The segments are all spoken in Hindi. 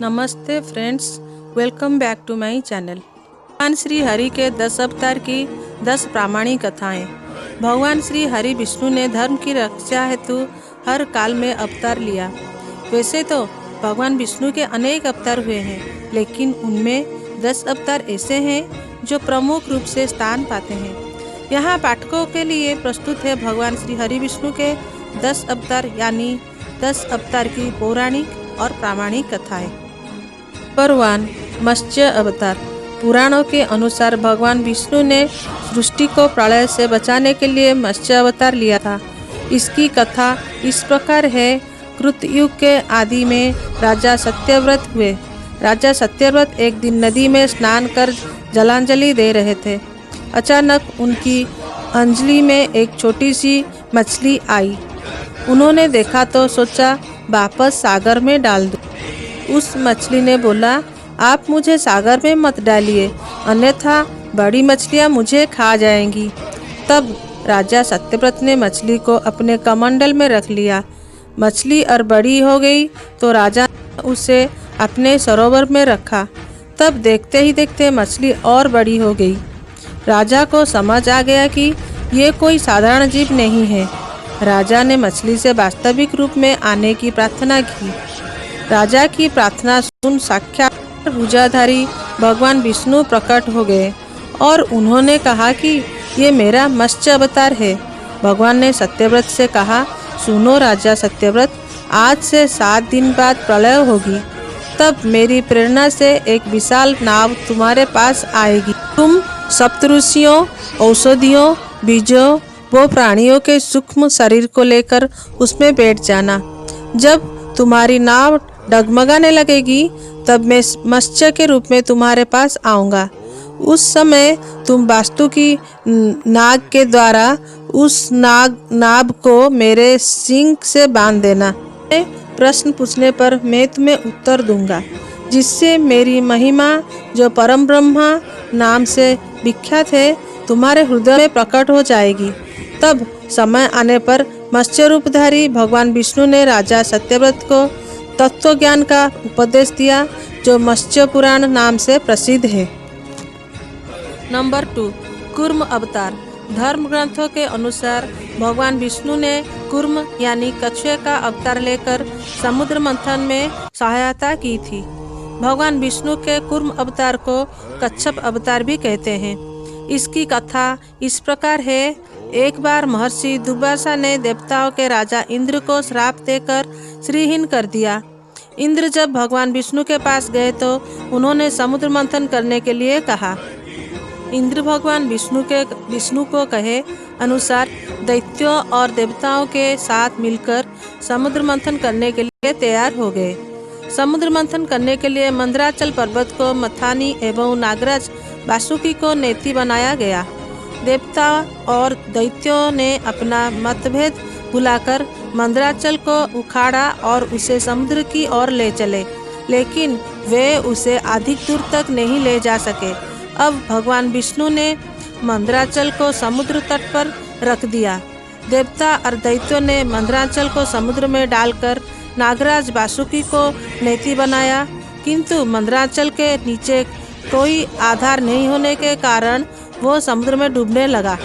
नमस्ते friends, welcome back to my channel. भगवान श्री हरि के 10 अवतार की 10 प्रामाणिक कथाएं। भगवान श्री हरि विष्णु ने धर्म की रक्षा हेतु हर काल में अवतार लिया। वैसे तो भगवान विष्णु के अनेक अवतार हुए हैं, लेकिन उनमें 10 अवतार ऐसे हैं जो प्रमुख रूप से स्थान पाते हैं। यहाँ पाठकों के लिए प्रस्तुत है भगवान श्री हरि विष्णु के 10 अवतार यानी 10 अवतार की पौराणिक और प्रामाणिक कथाएं। नंबर 1, मत्स्य अवतार। पुराणों के अनुसार भगवान विष्णु ने सृष्टि को प्रलय से बचाने के लिए मत्स्य अवतार लिया था। इसकी कथा इस प्रकार है। कृतयुग के आदि में राजा सत्यव्रत हुए। राजा सत्यव्रत एक दिन नदी में स्नान कर जलांजलि दे रहे थे। अचानक उनकी अंजलि में एक छोटी सी मछली आई। उन्होंने देखा तो सोचा वापस सागर में डाल दूं। उस मछली ने बोला, आप मुझे सागर में मत डालिए, अन्यथा बड़ी मछलियाँ मुझे खा जाएंगी। तब राजा सत्यव्रत ने मछली को अपने कमंडल में रख लिया। मछली और बड़ी हो गई तो राजा ने उसे अपने सरोवर में रखा। तब देखते ही देखते मछली और बड़ी हो गई। राजा को समझ आ गया कि ये कोई साधारण जीव नहीं है। राजा ने मछली से वास्तविक रूप में आने की प्रार्थना की। राजा की प्रार्थना सुन साक्षात भुजाधारी भगवान विष्णु प्रकट हो गए और उन्होंने कहा कि ये मेरा मत्स्य अवतार है। भगवान ने सत्यव्रत से कहा, सुनो राजा सत्यव्रत, आज से 7 दिन बाद प्रलय होगी। तब मेरी प्रेरणा से एक विशाल नाव तुम्हारे पास आएगी। तुम सप्तऋषियों, औषधियों, बीजों वो प्राणियों के सूक्ष्म शरीर को लेकर उसमें बैठ जाना। जब तुम्हारी नाव डगमगाने लगेगी तब मैं मत्स्य के रूप में तुम्हारे पास आऊँगा। उस समय तुम वास्तु की नाग के द्वारा उस नाभ को मेरे सींग से बांध देना। प्रश्न पूछने पर मैं तुम्हें उत्तर दूंगा, जिससे मेरी महिमा जो परम ब्रह्मा नाम से विख्यात है तुम्हारे हृदय में प्रकट हो जाएगी। तब समय आने पर मत्स्य रूपधारी भगवान विष्णु ने राजा सत्यव्रत को तत्व ज्ञान का उपदेश दिया, जो मत्स्य पुराण नाम से प्रसिद्ध है। नंबर 2, कूर्म अवतार। धर्म ग्रंथों के अनुसार भगवान विष्णु ने कूर्म यानी कछुए का अवतार लेकर समुद्र मंथन में सहायता की थी। भगवान विष्णु के कूर्म अवतार को कच्छप अवतार भी कहते हैं। इसकी कथा इस प्रकार है। एक बार महर्षि दुर्वासा ने देवताओं के राजा इंद्र को श्राप देकर श्रीहीन कर दिया। इंद्र जब भगवान विष्णु के पास गए तो उन्होंने समुद्र मंथन करने के लिए कहा। इंद्र भगवान विष्णु को कहे अनुसार दैत्यों और देवताओं के साथ मिलकर समुद्र मंथन करने के लिए तैयार हो गए। समुद्र मंथन करने के लिए मंदराचल पर्वत को मथानी एवं नागराज वासुकी को नेति बनाया गया। देवता और दैत्यों ने अपना मतभेद भुलाकर मंदराचल को उखाड़ा और उसे समुद्र की ओर ले चले, लेकिन वे उसे अधिक दूर तक नहीं ले जा सके। अब भगवान विष्णु ने मंदराचल को समुद्र तट पर रख दिया। देवता और दैत्यों ने मंदराचल को समुद्र में डालकर नागराज वासुकी को नेति बनाया, किंतु मंदराचल के नीचे कोई आधार नहीं होने के कारण वो समुद्र में डूबने लगा।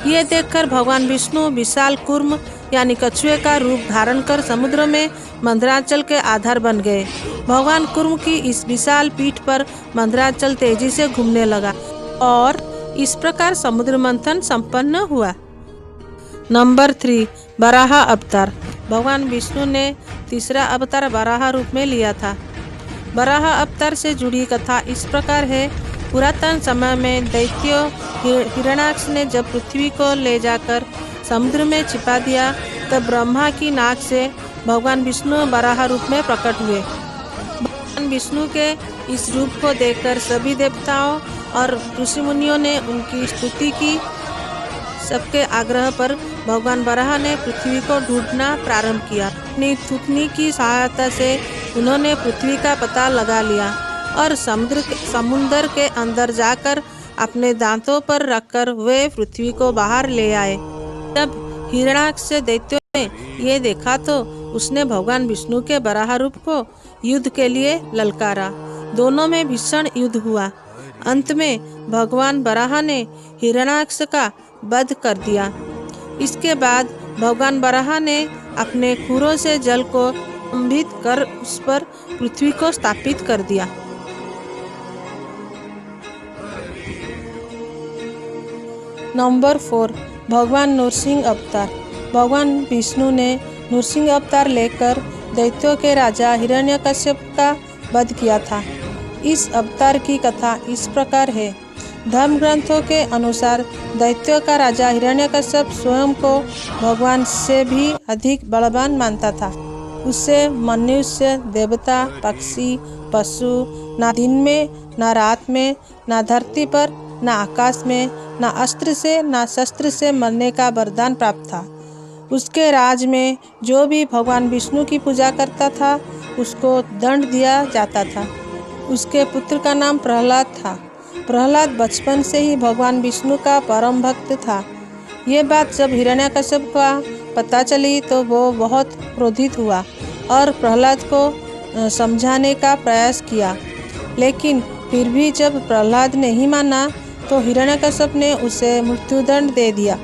ये देखकर भगवान विष्णु विशाल कूर्म यानी कछुए का रूप धारण कर समुद्र में मंदराचल के आधार बन गए। भगवान कूर्म की इस विशाल पीठ पर मंदराचल तेजी से घूमने लगा और इस प्रकार समुद्र मंथन संपन्न हुआ। नंबर 3, वराह अवतार। भगवान विष्णु ने तीसरा अवतार वराह रूप में लिया था। वराह अवतार से जुड़ी कथा इस प्रकार है। पुरातन समय में दैत्यो हिरण्याक्ष ने जब पृथ्वी को ले जाकर समुद्र में छिपा दिया, तब ब्रह्मा की नाक से भगवान विष्णु वराह रूप में प्रकट हुए। भगवान विष्णु के इस रूप को देखकर सभी देवताओं और ऋषि मुनियों ने उनकी स्तुति की। सबके आग्रह पर भगवान वराह ने पृथ्वी को ढूंढना प्रारंभ किया। अपनी थूथनी की सहायता से उन्होंने पृथ्वी का पता लगा लिया और समुद्र के अंदर जाकर अपने दांतों पर रखकर वे पृथ्वी को बाहर ले आए। जब हिरण्याक्ष दैत्यों ने ये देखा तो उसने भगवान विष्णु के वराह रूप को युद्ध के लिए ललकारा। दोनों में भीषण युद्ध हुआ। अंत में भगवान वराह ने हिरण्याक्ष का वध कर दिया। इसके बाद भगवान वराह ने अपने खुरों से जल को संभित कर उस पर पृथ्वी को स्थापित कर दिया। नंबर 4, भगवान नरसिंह अवतार। भगवान विष्णु ने नरसिंह अवतार लेकर दैत्यों के राजा हिरण्यकश्यप का वध किया था। इस अवतार की कथा इस प्रकार है। धर्म ग्रंथों के अनुसार दैत्यों का राजा हिरण्यकश्यप स्वयं को भगवान से भी अधिक बलवान मानता था। उससे मनुष्य, देवता, पक्षी, पशु ना दिन में, ना रात में, ना धरती पर, ना आकाश में, ना अस्त्र से, ना शस्त्र से मरने का वरदान प्राप्त था। उसके राज में जो भी भगवान विष्णु की पूजा करता था उसको दंड दिया जाता था। उसके पुत्र का नाम प्रहलाद था। प्रहलाद बचपन से ही भगवान विष्णु का परम भक्त था। ये बात जब हिरण्यकश्यप का पता चली तो वो बहुत क्रोधित हुआ और प्रहलाद को समझाने का प्रयास किया, लेकिन फिर भी जब प्रहलाद नहीं माना तो हिरण्यकश्यप ने उसे मृत्युदंड दे दिया।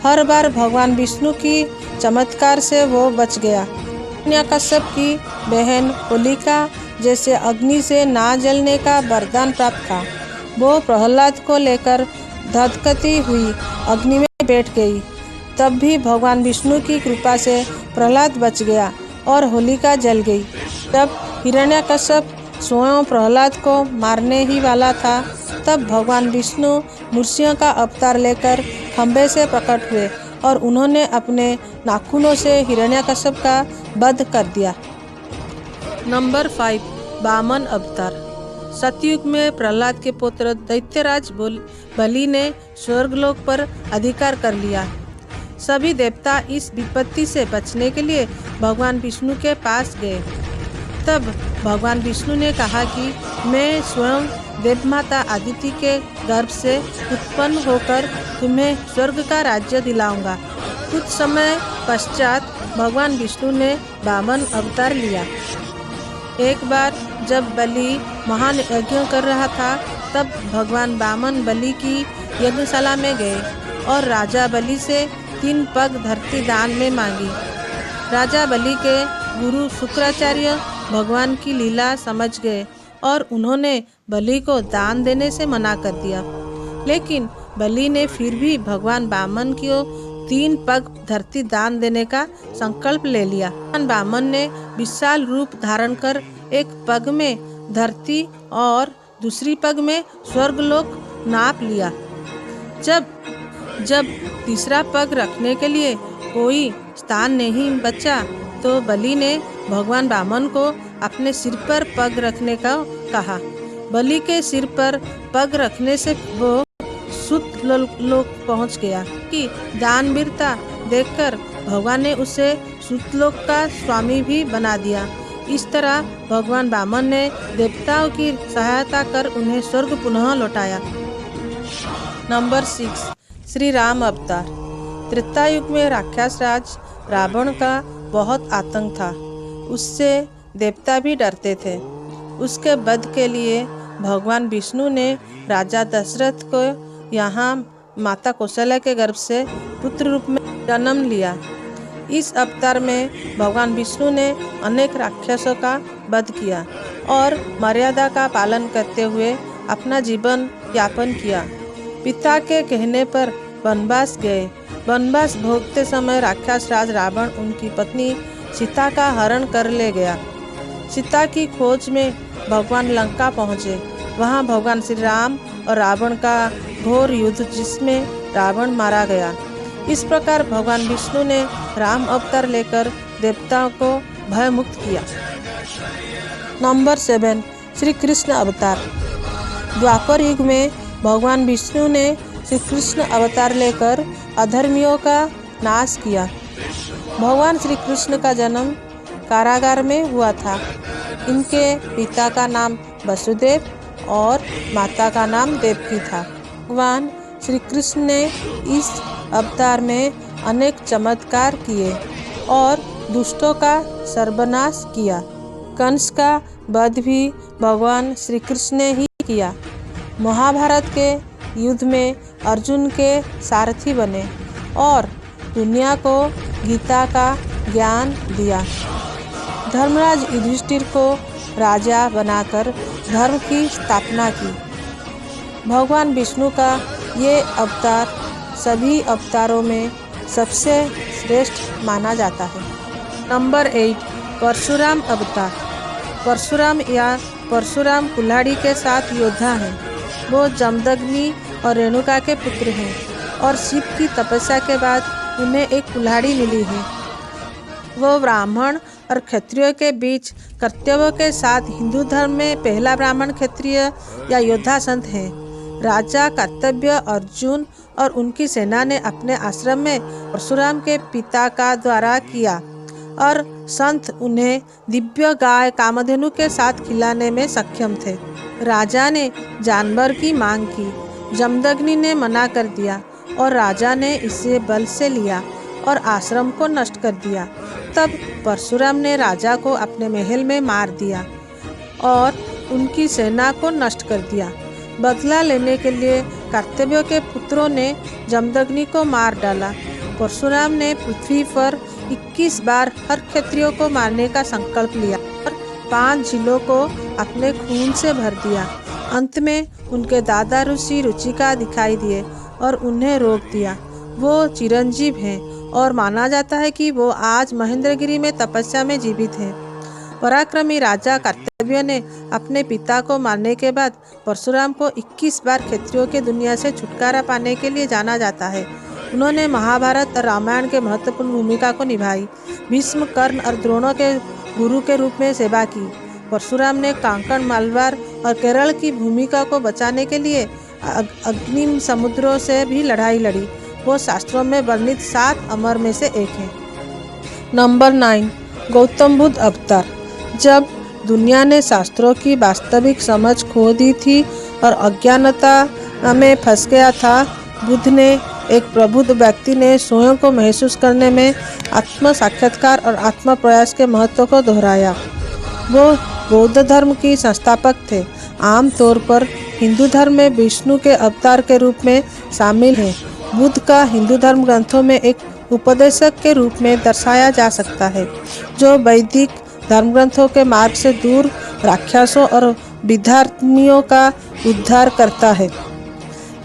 हर बार भगवान विष्णु की चमत्कार से वो बच गया। हिरण्यकश्यप की बहन होलिका जैसे अग्नि से ना जलने का वरदान प्राप्त था। वो प्रहलाद को लेकर धधकती हुई अग्नि में बैठ गई। तब भी भगवान विष्णु की कृपा से प्रहलाद बच गया और होलिका जल गई। जब हिरण्यकश्यप स्वयं प्रहलाद को मारने ही वाला था तब भगवान विष्णु नरसिंह का अवतार लेकर खंभे से प्रकट हुए और उन्होंने अपने नाखूनों से हिरण्यकश्यप का वध कर दिया। नंबर 5, वामन अवतार। सतयुग में प्रहलाद के पुत्र दैत्यराज बलि ने स्वर्गलोक पर अधिकार कर लिया। सभी देवता इस विपत्ति से बचने के लिए भगवान विष्णु के पास गए। तब भगवान विष्णु ने कहा कि मैं स्वयं देवमाता अदिति के गर्भ से उत्पन्न होकर तुम्हें स्वर्ग का राज्य दिलाऊंगा। कुछ समय पश्चात भगवान विष्णु ने वामन अवतार लिया। एक बार जब बलि महान यज्ञ कर रहा था तब भगवान वामन बलि की यज्ञशाला में गए और राजा बलि से 3 पग धरती दान में मांगी। राजा बलि के गुरु शुक्राचार्य भगवान की लीला समझ गए और उन्होंने बलि को दान देने से मना कर दिया, लेकिन बलि ने फिर भी भगवान वामन को 3 पग धरती दान देने का संकल्प ले लिया। भगवान वामन ने विशाल रूप धारण कर एक पग में धरती और दूसरी पग में स्वर्गलोक नाप लिया। जब तीसरा पग रखने के लिए कोई स्थान नहीं बचा तो बलि ने भगवान वामन को अपने सिर पर पग रखने का कहा। बलि के सिर पर पग रखने से वो सुत लोक पहुंच गया कि दानवीरता देखकर भगवान ने उसे सुतलोक का स्वामी भी बना दिया। इस तरह भगवान वामन ने देवताओं की सहायता कर उन्हें स्वर्ग पुनः लौटाया। नंबर 6, श्री राम अवतार। त्रेता युग में राक्षस राज रावण का बहुत आतंक था। उससे देवता भी डरते थे। उसके वध के लिए भगवान विष्णु ने राजा दशरथ को यहाँ माता कौशल्या के गर्भ से पुत्र रूप में जन्म लिया। इस अवतार में भगवान विष्णु ने अनेक राक्षसों का वध किया और मर्यादा का पालन करते हुए अपना जीवन यापन किया। पिता के कहने पर वनवास गए। वनवास भोगते समय राक्षस राज रावण उनकी पत्नी सीता का हरण कर ले गया। सीता की खोज में भगवान लंका पहुँचे। वहाँ भगवान श्री राम और रावण का घोर युद्ध जिसमें रावण मारा गया। इस प्रकार भगवान विष्णु ने राम अवतार लेकर देवताओं को भय मुक्त किया। नंबर 7, श्री कृष्ण अवतार। द्वापर युग में भगवान विष्णु ने श्री कृष्ण अवतार लेकर अधर्मियों का नाश किया। भगवान श्री कृष्ण का जन्म कारागार में हुआ था। इनके पिता का नाम वसुदेव और माता का नाम देवकी था। भगवान श्री कृष्ण ने इस अवतार में अनेक चमत्कार किए और दुष्टों का सर्वनाश किया। कंस का वध भी भगवान श्री कृष्ण ने ही किया। महाभारत के युद्ध में अर्जुन के सारथी बने और दुनिया को गीता का ज्ञान दिया। धर्मराज युधिष्ठिर को राजा बनाकर धर्म की स्थापना की। भगवान विष्णु का ये अवतार सभी अवतारों में सबसे श्रेष्ठ माना जाता है। नंबर 8, परशुराम अवतार। परशुराम या परशुराम कुल्हाड़ी के 7 योद्धा हैं। वो जमदग्नि और रेणुका के पुत्र हैं और शिव की तपस्या के बाद उन्हें एक कुल्हाड़ी मिली है। वो ब्राह्मण और क्षत्रियों के बीच कर्तव्यों के साथ हिंदू धर्म में पहला ब्राह्मण क्षत्रिय या योद्धा संत हैं। राजा कर्तव्य अर्जुन और उनकी सेना ने अपने आश्रम में परशुराम के पिता का द्वारा किया और संत उन्हें दिव्य गाय कामधेनु के साथ खिलाने में सक्षम थे। राजा ने जानवर की मांग की। जमदग्नि ने मना कर दिया और राजा ने इसे बल से लिया और आश्रम को नष्ट कर दिया। तब परशुराम ने राजा को अपने महल में मार दिया और उनकी सेना को नष्ट कर दिया। बदला लेने के लिए कर्तव्य के पुत्रों ने जमदग्नि को मार डाला। परशुराम ने पृथ्वी पर 21 बार हर क्षत्रियो को मारने का संकल्प लिया और 5 झीलों को अपने खून से भर दिया। अंत में उनके दादा ऋषि रुचिका दिखाई दिए और उन्हें रोक दिया। वो चिरंजीव हैं और माना जाता है कि वो आज महेंद्रगिरी में तपस्या में जीवित हैं। पराक्रमी राजा कर्तव्य ने अपने पिता को मारने के बाद परशुराम को 21 बार क्षत्रियों के दुनिया से छुटकारा पाने के लिए जाना जाता है। उन्होंने महाभारत और रामायण के महत्वपूर्ण भूमिका को निभाई। भीष्म, कर्ण और द्रोणों के गुरु के रूप में सेवा की। परशुराम ने कांकण, मालवार और केरल की भूमिका को बचाने के लिए अग्नि समुद्रों से भी लड़ाई लड़ी। वो शास्त्रों में वर्णित 7 अमर में से एक है। नंबर 9, गौतम बुद्ध अवतार। जब दुनिया ने शास्त्रों की वास्तविक समझ खो दी थी और अज्ञानता में फंस गया था, बुद्ध ने एक प्रबुद्ध व्यक्ति ने स्वयं को महसूस करने में आत्म साक्षात्कार और आत्म प्रयास के महत्व को दोहराया। वो बौद्ध धर्म की संस्थापक थे। आमतौर पर हिंदू धर्म में विष्णु के अवतार के रूप में शामिल हैं। बुद्ध का हिंदू धर्म ग्रंथों में एक उपदेशक के रूप में दर्शाया जा सकता है, जो वैदिक धर्म ग्रंथों के मार्ग से दूर राक्षसों और विधर्मियों का उद्धार करता है।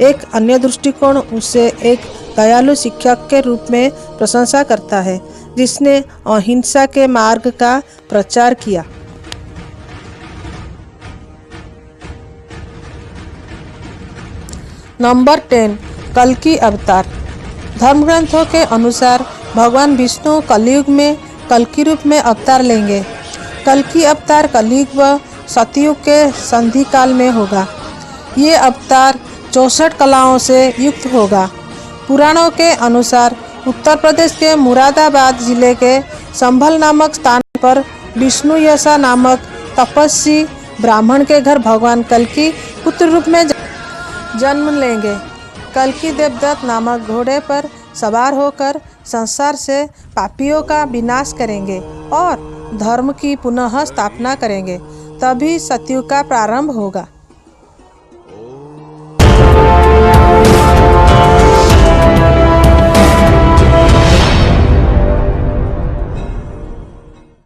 एक अन्य दृष्टिकोण उसे एक दयालु शिक्षक के रूप में प्रशंसा करता है, जिसने अहिंसा के मार्ग का प्रचार किया। नंबर 10, कल्कि अवतार। धर्मग्रंथों के अनुसार भगवान विष्णु कलयुग में कल्कि रूप में अवतार लेंगे। कल्कि अवतार कलयुग व सतयुग के संधि काल में होगा। ये अवतार 64 कलाओं से युक्त होगा। पुराणों के अनुसार उत्तर प्रदेश के मुरादाबाद जिले के संभल नामक स्थान पर विष्णु यशा नामक तपस्वी ब्राह्मण के घर भगवान कल्कि पुत्र रूप में जन्म लेंगे। कल्कि देवदत्त नामक घोड़े पर सवार होकर संसार से पापियों का विनाश करेंगे और धर्म की पुनः स्थापना करेंगे। तभी सतयुग का प्रारंभ होगा।